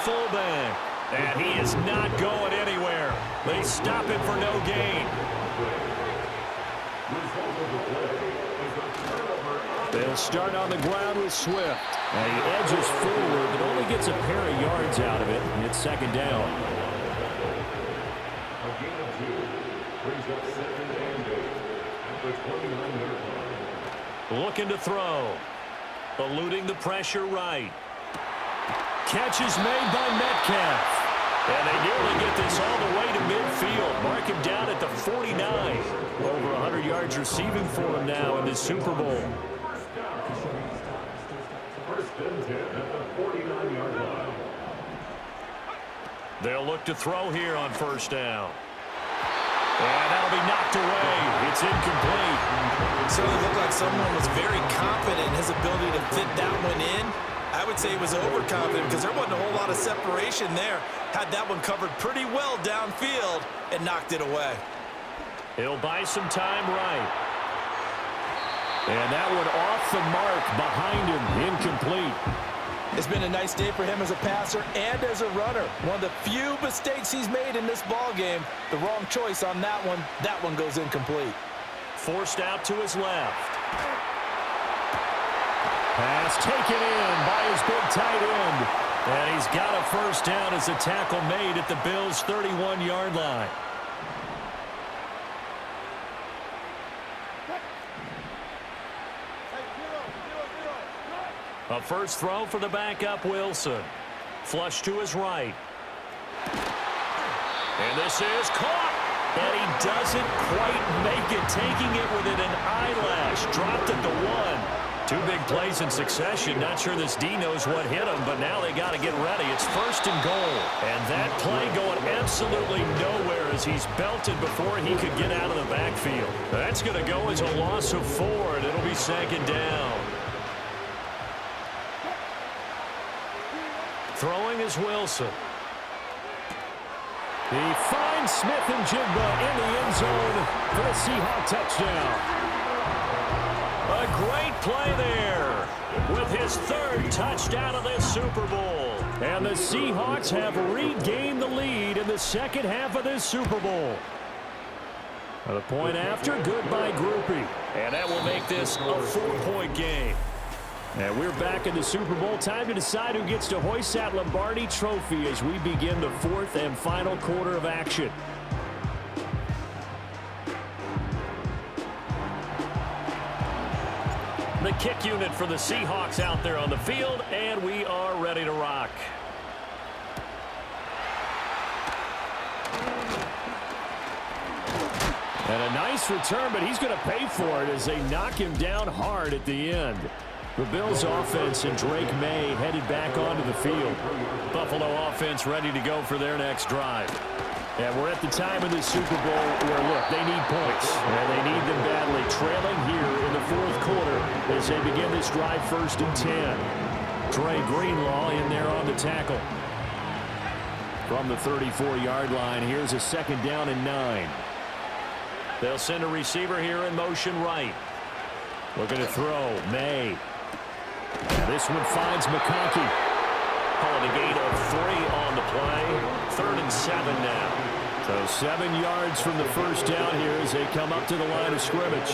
fullback. And he is not going anywhere. They stop him for no gain. They'll start on the ground with Swift. And he edges forward, but only gets a pair of yards out of it. And it's second down. A gain of 2 brings up 2nd and 8 at the 29-yard line. Looking to throw. Eluding the pressure right. Catch is made by Metcalf. And they nearly get this all the way to midfield. Mark him down at the 49. Over 100 yards receiving for him now in this Super Bowl. First and 10 at the 49-yard line. They'll look to throw here on first down. And that'll be knocked away. It's incomplete. It certainly looked like someone was very confident in his ability to fit that one in. I would say he was overconfident because there wasn't a whole lot of separation there. Had that one covered pretty well downfield and knocked it away. He'll buy some time right. And that one off the mark behind him, incomplete. It's been a nice day for him as a passer and as a runner. One of the few mistakes he's made in this ball game. The wrong choice on that one. That one goes incomplete. Forced out to his left. Pass taken in by his big tight end. And he's got a first down as a tackle made at the Bills' 31-yard line. A first throw for the backup Wilson. Flush to his right. And this is caught. And he doesn't quite make it, taking it within an eyelash. Dropped at the 1. 2 big plays in succession. Not sure this D knows what hit him, but now they got to get ready. It's first and goal. And that play going absolutely nowhere as he's belted before he could get out of the backfield. That's going to go as a loss of 4, and it'll be second down. Throwing is Wilson. He finds Smith and Jigba in the end zone for the Seahawks touchdown. A great play there with his 3rd touchdown of this Super Bowl. And the Seahawks have regained the lead in the second half of this Super Bowl. The point after, good by Groupie. And that will make this a 4-point game. And we're back in the Super Bowl. Time to decide who gets to hoist that Lombardi trophy as we begin the 4th and final quarter of action. The kick unit for the Seahawks out there on the field, and we are ready to rock. And a nice return, but he's going to pay for it as they knock him down hard at the end. The Bills offense and Drake May headed back onto the field. Buffalo offense ready to go for their next drive. And we're at the time of the Super Bowl where, look, they need points. And they need them badly. Trailing here in the 4th quarter as they begin this drive 1st and 10. Dre Greenlaw in there on the tackle. From the 34-yard line, here's a 2nd down and 9. They'll send a receiver here in motion right. Looking to throw, May. This one finds McConkey. Calling a gain of 3 on the play. 3rd and 7 now. So 7 yards from the first down here as they come up to the line of scrimmage.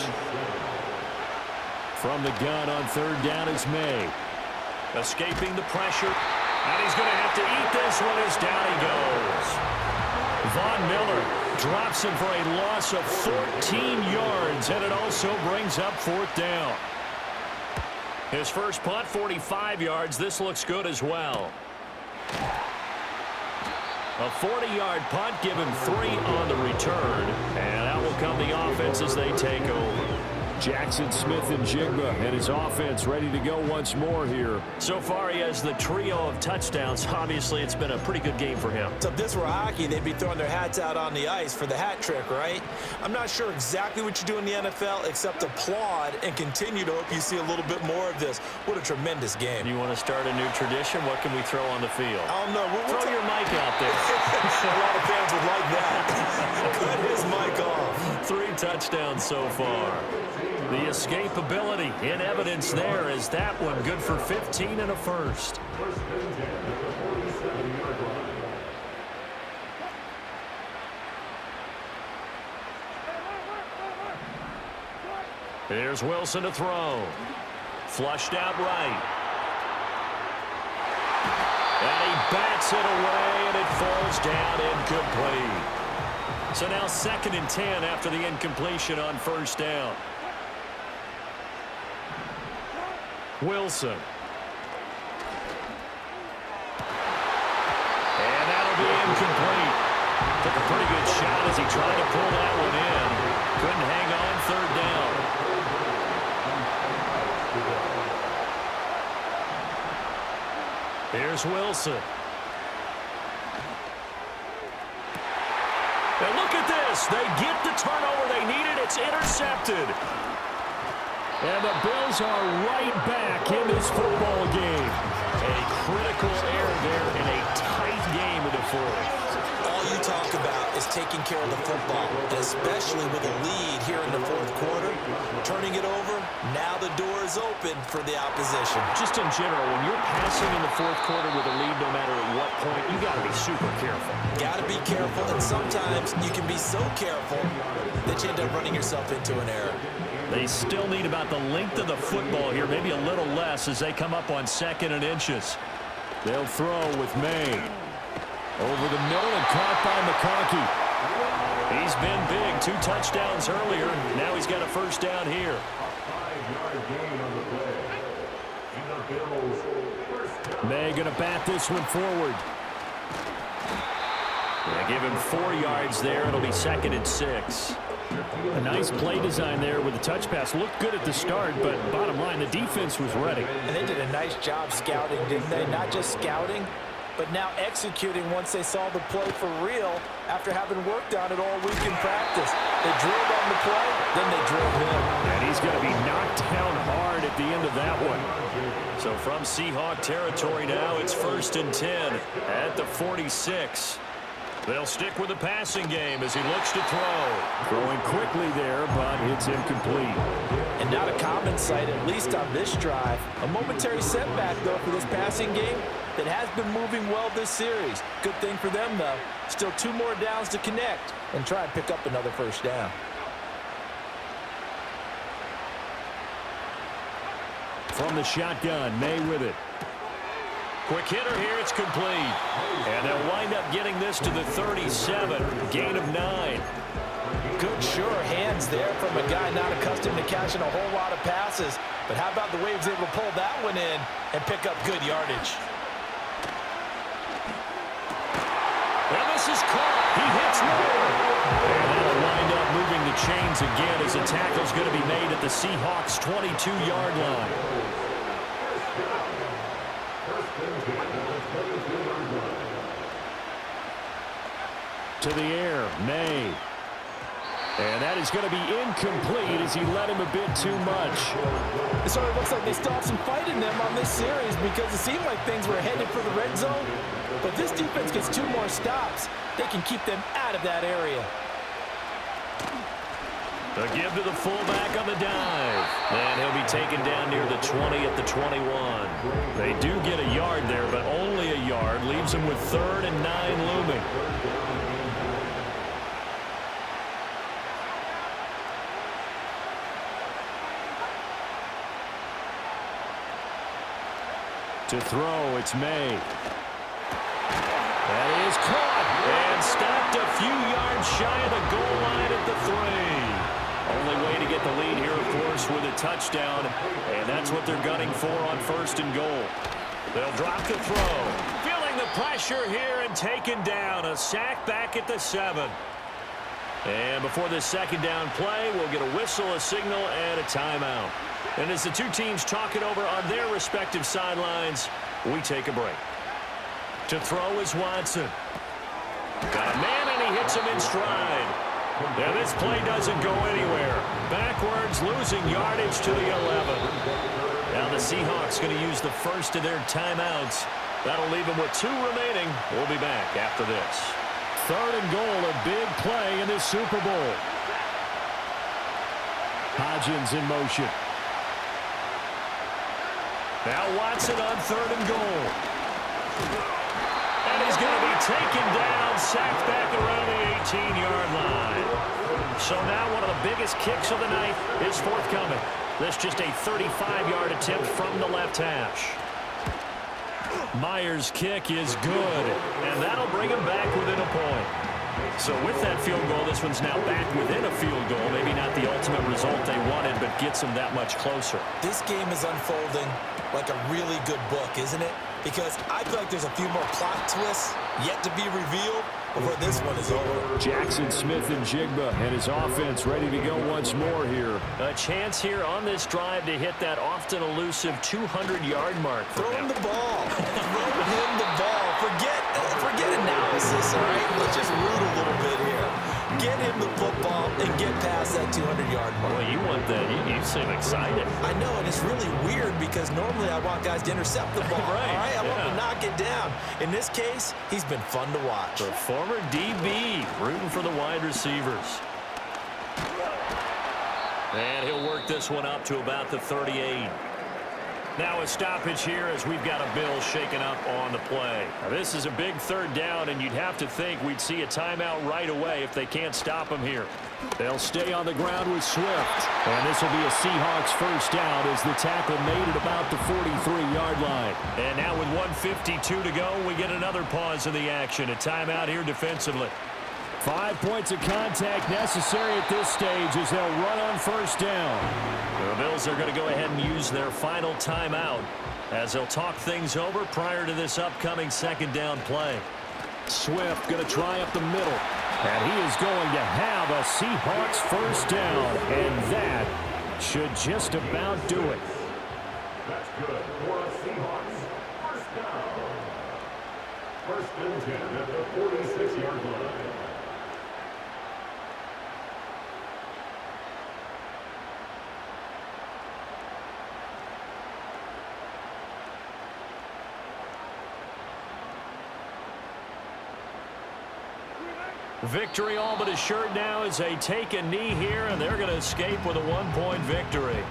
From the gun on 3rd down is May. Escaping the pressure. And he's going to have to eat this one as down he goes. Von Miller drops him for a loss of 14 yards, and it also brings up 4th down. His first punt, 45 yards. This looks good as well. A 40-yard punt, give him 3 on the return, and out will come the offense as they take over. Jackson, Smith, and Jigba and his offense ready to go once more here. So far, he has the trio of touchdowns. Obviously, it's been a pretty good game for him. So if this were hockey, they'd be throwing their hats out on the ice for the hat trick, right? I'm not sure exactly what you do in the NFL except applaud and continue to hope you see a little bit more of this. What a tremendous game. You want to start a new tradition? What can we throw on the field? I don't know. Throw your mic out there. A lot of fans would like that. Cut his mic off. 3 touchdowns so far. The escapability in evidence there is that one good for 15 and a first. Here's Wilson to throw. Flushed out right. And he bats it away, and it falls down incomplete. So now 2nd and 10 after the incompletion on 1st down. Wilson. And that'll be incomplete. Took a pretty good shot as he tried to pull that one in. Couldn't hang on 3rd down. Here's Wilson. And look at this. They get the turnover they needed. It's intercepted. And the Bills are right back in this football game. A critical error there in a tight game in the 4th. All you talk about is taking care of the football, and especially with a lead here in the 4th quarter. Turning it over, now the door is open for the opposition. Just in general, when you're passing in the 4th quarter with a lead, no matter at what point, you got to be super careful. Got to be careful, and sometimes you can be so careful that you end up running yourself into an error. They still need about the length of the football here, maybe a little less as they come up on 2nd and inches. They'll throw with May. Over the middle and caught by McConkey. He's been big. 2 touchdowns earlier. Now he's got a 1st down here. May going to bat this one forward. They give him 4 yards there. It'll be 2nd and 6. A nice play design there with the touch pass. Looked good at the start, but bottom line, the defense was ready. And they did a nice job scouting, didn't they? Not just scouting, but now executing once they saw the play for real after having worked on it all week in practice. They drilled on the play, then they drilled him. And he's going to be knocked down hard at the end of that one. So from Seahawk territory now, it's 1st and 10 at the 46. They'll stick with the passing game as he looks to throw. Throwing quickly there, but it's incomplete. And not a common sight, at least on this drive. A momentary setback, though, for this passing game that has been moving well this series. Good thing for them, though. Still 2 more downs to connect and try and pick up another 1st down. From the shotgun, May with it. Quick hitter here, it's complete. And they'll wind up getting this to the 37, gain of 9. Good, sure hands there from a guy not accustomed to catching a whole lot of passes. But how about the way he was able to pull that one in and pick up good yardage? And this is caught. He hits more. And that'll wind up moving the chains again as a tackle's going to be made at the Seahawks' 22-yard line. To the air, May. And that is going to be incomplete as he let him a bit too much. It sort of looks like they still have some fight in them on this series because it seemed like things were headed for the red zone. But this defense gets 2 more stops. They can keep them out of that area. A give to the fullback on the dive. And he'll be taken down near the 20 at the 21. They do get a yard there, but only a yard. Leaves them with 3rd and 9 looming. To throw, it's May. That is caught and stopped a few yards shy of the goal line at the 3. Only way to get the lead here, of course, with a touchdown, and that's what they're gunning for on 1st and goal. They'll drop the throw. Feeling the pressure here and taken down. A sack back at the 7. And before this 2nd down play, we'll get a whistle, a signal, and a timeout. And as the 2 teams talk it over on their respective sidelines, we take a break. To throw is Watson. Got a man, and he hits him in stride. Now this play doesn't go anywhere. Backwards, losing yardage to the 11. Now the Seahawks going to use the first of their timeouts. That'll leave them with 2 remaining. We'll be back after this. 3rd and goal, a big play in this Super Bowl. Hodgins in motion. Now Watson on 3rd and goal. And he's going to be taken down, sacked back around the 18-yard line. So now one of the biggest kicks of the night is forthcoming. This just a 35-yard attempt from the left hash. Myers' kick is good, and that'll bring him back within a point. So with that field goal, this one's now back within a field goal. Maybe not the ultimate result they wanted, but gets them that much closer. This game is unfolding like a really good book, isn't it? Because I feel like there's a few more plot twists yet to be revealed before this one is over. Jackson Smith and Jigba and his offense ready to go once more here. A chance here on this drive to hit that often elusive 200-yard mark. Throw him the ball. Throw him the ball. Forget analysis, all right? Let's just root a little bit here. Get him the football and get past that 200-yard mark. Well, you want that. You seem excited. I know, and it's really weird because normally I want guys to intercept the ball. Right, all right? I want yeah. to knock it down. In this case, he's been fun to watch. The former DB rooting for the wide receivers. And he'll work this one up to about the 38. Now a stoppage here as we've got a Bill shaken up on the play. Now this is a big third down, and you'd have to think we'd see a timeout right away if they can't stop him here. They'll stay on the ground with Swift. And this will be a Seahawks first down as the tackle made at about the 43-yard line. And now with 1:52 to go, we get another pause in the action. A timeout here defensively. 5 points of contact necessary at this stage as they'll run on first down. The Bills are going to go ahead and use their final timeout as they'll talk things over prior to this upcoming second down play. Swift going to try up the middle. And he is going to have a Seahawks first down. And that should just about do it. That's good for a Seahawks first down. First and 10 at the 46-yard line. Victory all but assured now as they take a knee here, and they're going to escape with a one-point victory.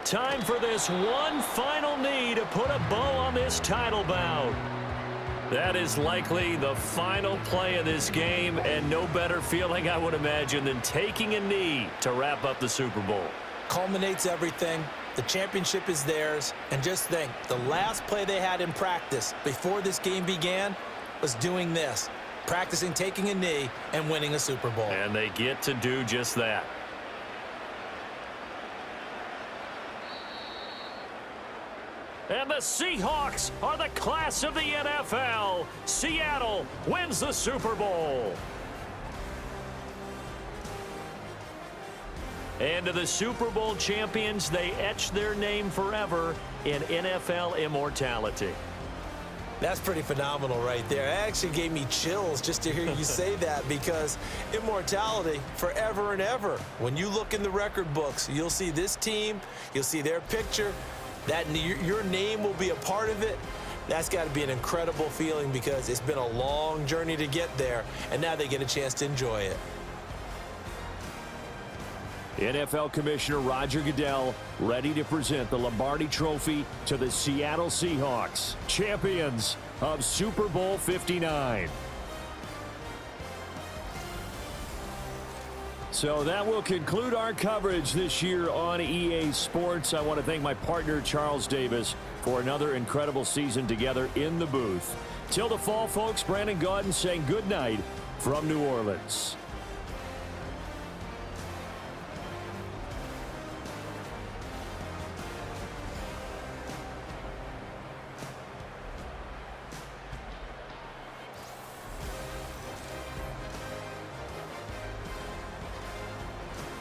Time for this one final knee to put a bow on this title bout. That is likely the final play of this game, and no better feeling, I would imagine, than taking a knee to wrap up the Super Bowl. Culminates everything. The championship is theirs. And just think, the last play they had in practice before this game began was doing this, practicing taking a knee and winning a Super Bowl. And they get to do just that. And the Seahawks are the class of the NFL. Seattle wins the Super Bowl. And to the Super Bowl champions, they etch their name forever in NFL immortality. That's pretty phenomenal right there. It actually gave me chills just to hear you say that, because immortality forever and ever. When you look in the record books, you'll see this team, you'll see their picture, that your name will be a part of it. That's got to be an incredible feeling, because it's been a long journey to get there, and now they get a chance to enjoy it. NFL Commissioner Roger Goodell ready to present the Lombardi Trophy to the Seattle Seahawks, champions of Super Bowl 59. So that will conclude our coverage this year on EA Sports. I want to thank my partner, Charles Davis, for another incredible season together in the booth. Till the fall, folks, Brandon Gaudin saying good night from New Orleans.